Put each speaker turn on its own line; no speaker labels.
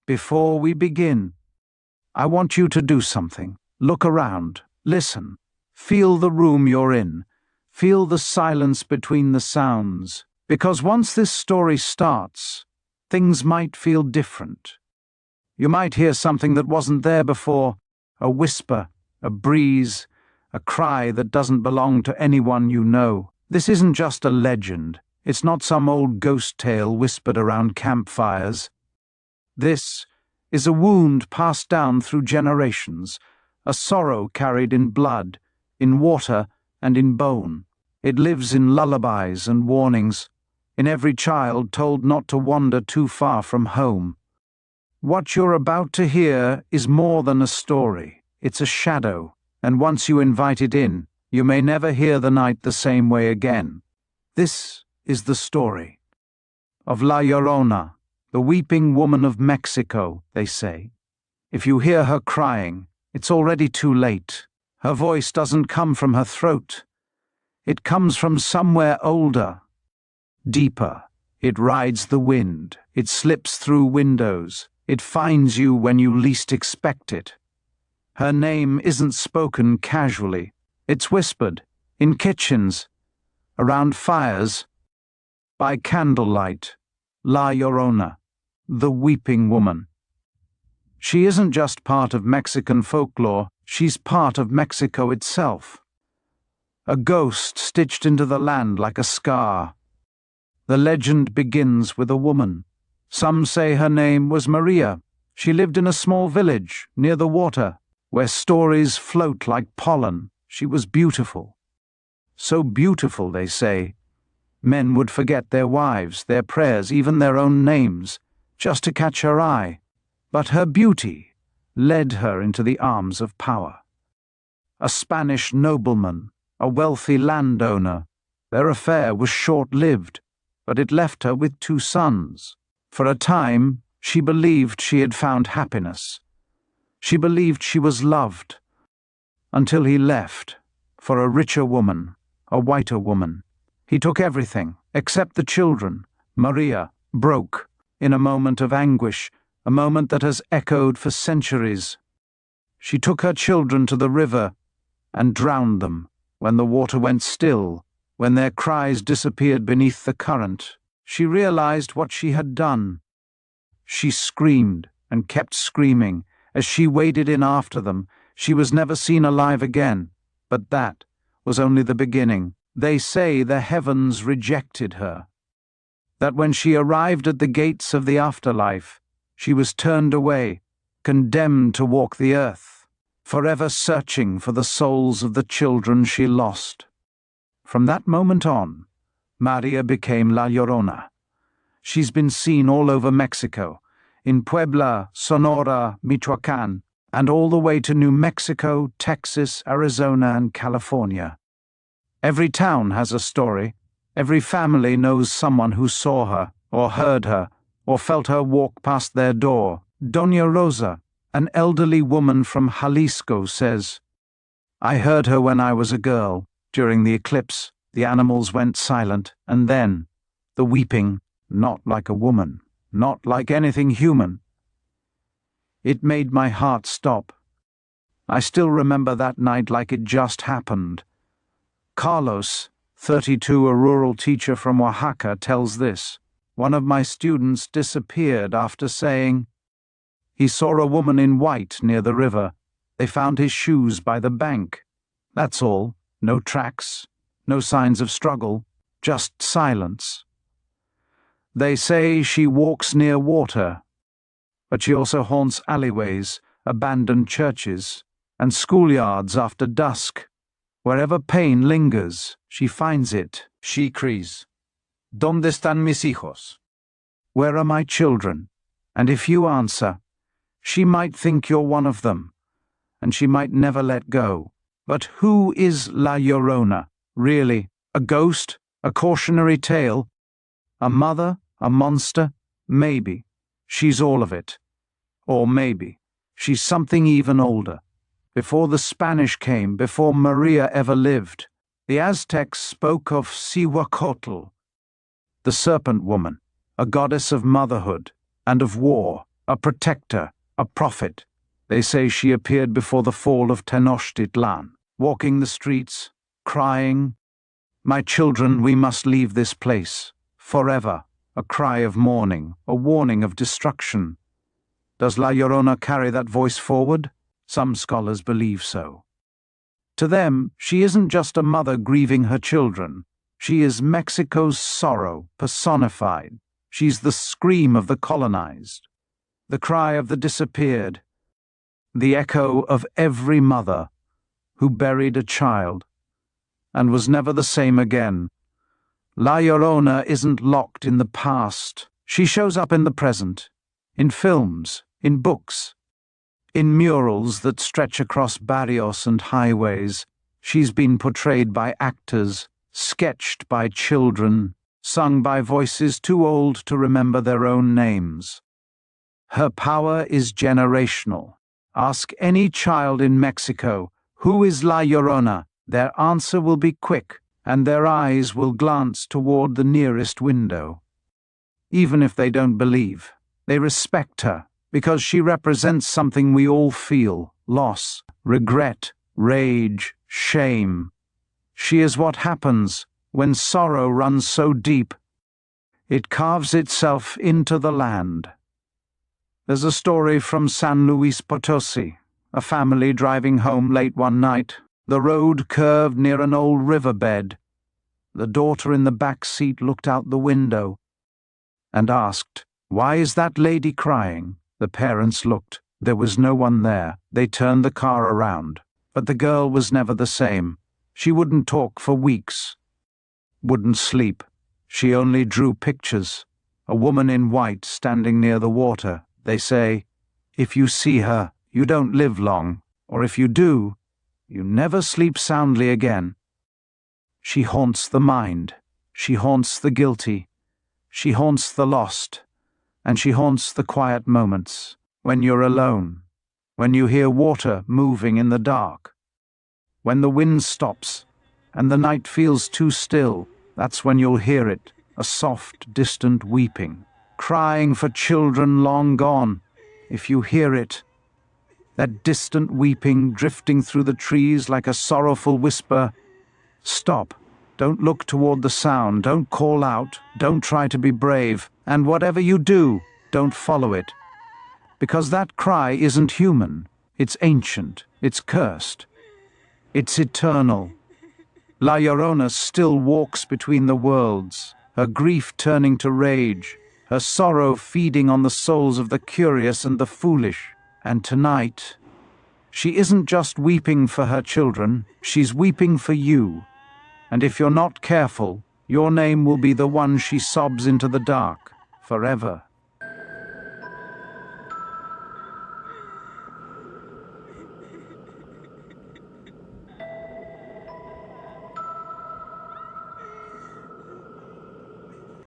Before we begin, I want you to do something. Look around, listen, feel the room you're in, feel the silence between the sounds, because once this story starts, things might feel different. You might hear something that wasn't there before, a whisper, a breeze, a cry that doesn't belong to anyone you know. This isn't just a legend. It's not some old ghost tale whispered around campfires. This is a wound passed down through generations, a sorrow carried in blood, in water, and in bone. It lives in lullabies and warnings, in every child told not to wander too far from home. What you're about to hear is more than a story. It's a shadow, and once you invite it in, you may never hear the night the same way again. This is the story of La Llorona, the weeping woman of Mexico, they say. If you hear her crying, it's already too late. Her voice doesn't come from her throat. It comes from somewhere older, deeper. It rides the wind. It slips through windows. It finds you when you least expect it. Her name isn't spoken casually. It's whispered, in kitchens, around fires, by candlelight. La Llorona, the weeping woman. She isn't just part of Mexican folklore, she's part of Mexico itself. A ghost stitched into the land like a scar. The legend begins with a woman. Some say her name was Maria. She lived in a small village near the water, where stories float like pollen. She was beautiful. So beautiful, they say, men would forget their wives, their prayers, even their own names, just to catch her eye. But her beauty led her into the arms of power. A Spanish nobleman, a wealthy landowner. Their affair was short-lived, but it left her with 2 sons. For a time, she believed she had found happiness. She believed she was loved, until he left for a richer woman, a whiter woman. He took everything, except the children. Maria broke in a moment of anguish, a moment that has echoed for centuries. She took her children to the river and drowned them. When the water went still, when their cries disappeared beneath the current, she realized what she had done. She screamed and kept screaming as she waded in after them. She was never seen alive again, but that was only the beginning. They say the heavens rejected her, that when she arrived at the gates of the afterlife, she was turned away, condemned to walk the earth, forever searching for the souls of the children she lost. From that moment on, Maria became La Llorona. She's been seen all over Mexico, in Puebla, Sonora, Michoacán, and all the way to New Mexico, Texas, Arizona, and California. Every town has a story. Every family knows someone who saw her, or heard her, or felt her walk past their door. Doña Rosa, an elderly woman from Jalisco, says, "I heard her when I was a girl. During the eclipse, the animals went silent, and then, the weeping, not like a woman, not like anything human. It made my heart stop. I still remember that night like it just happened." Carlos, 32, a rural teacher from Oaxaca, tells this. "One of my students disappeared after saying he saw a woman in white near the river. They found his shoes by the bank. That's all. No tracks, no signs of struggle, just silence. They say she walks near water, but she also haunts alleyways, abandoned churches, and schoolyards after dusk. Wherever pain lingers, she finds it." She cries, "¿Dónde están mis hijos?" Where are my children? And if you answer, she might think you're one of them, and she might never let go. But who is La Llorona, really? A ghost? A cautionary tale? A mother? A monster? Maybe. She's all of it. Or maybe she's something even older. Before the Spanish came, before Maria ever lived, the Aztecs spoke of Cihuacotl, the serpent woman, a goddess of motherhood and of war. a protector, a prophet. They say she appeared before the fall of Tenochtitlan, walking the streets, crying, "My children, we must leave this place, forever," a cry of mourning, a warning of destruction. Does La Llorona carry that voice forward? Some scholars believe so. To them, she isn't just a mother grieving her children. She is Mexico's sorrow personified. She's the scream of the colonized, the cry of the disappeared, the echo of every mother who buried a child and was never the same again. La Llorona isn't locked in the past. She shows up in the present, in films, in books, in murals that stretch across barrios and highways. She's been portrayed by actors, sketched by children, sung by voices too old to remember their own names. Her power is generational. Ask any child in Mexico, "Who is La Llorona?" Their answer will be quick, and their eyes will glance toward the nearest window. Even if they don't believe, they respect her, because she represents something we all feel: loss, regret, rage, shame. She is what happens when sorrow runs so deep it carves itself into the land. There's a story from San Luis Potosi, a family driving home late one night. The road curved near an old riverbed. The daughter in the back seat looked out the window and asked, "Why is that lady crying?" The parents looked. There was no one there. They turned the car around. But the girl was never the same. She wouldn't talk for weeks, wouldn't sleep. She only drew pictures. A woman in white standing near the water. They say, if you see her, you don't live long, or if you do, you never sleep soundly again. She haunts the mind. She haunts the guilty. She haunts the lost. And she haunts the quiet moments, when you're alone, when you hear water moving in the dark, when the wind stops and the night feels too still. That's when you'll hear it, a soft, distant weeping, crying for children long gone. If you hear it, that distant weeping drifting through the trees like a sorrowful whisper, stop. Don't look toward the sound. Don't call out. Don't try to be brave. And whatever you do, don't follow it. Because that cry isn't human. It's ancient. It's cursed. It's eternal. La Llorona still walks between the worlds, her grief turning to rage, her sorrow feeding on the souls of the curious and the foolish. And tonight, she isn't just weeping for her children, she's weeping for you. And if you're not careful, your name will be the one she sobs into the dark forever.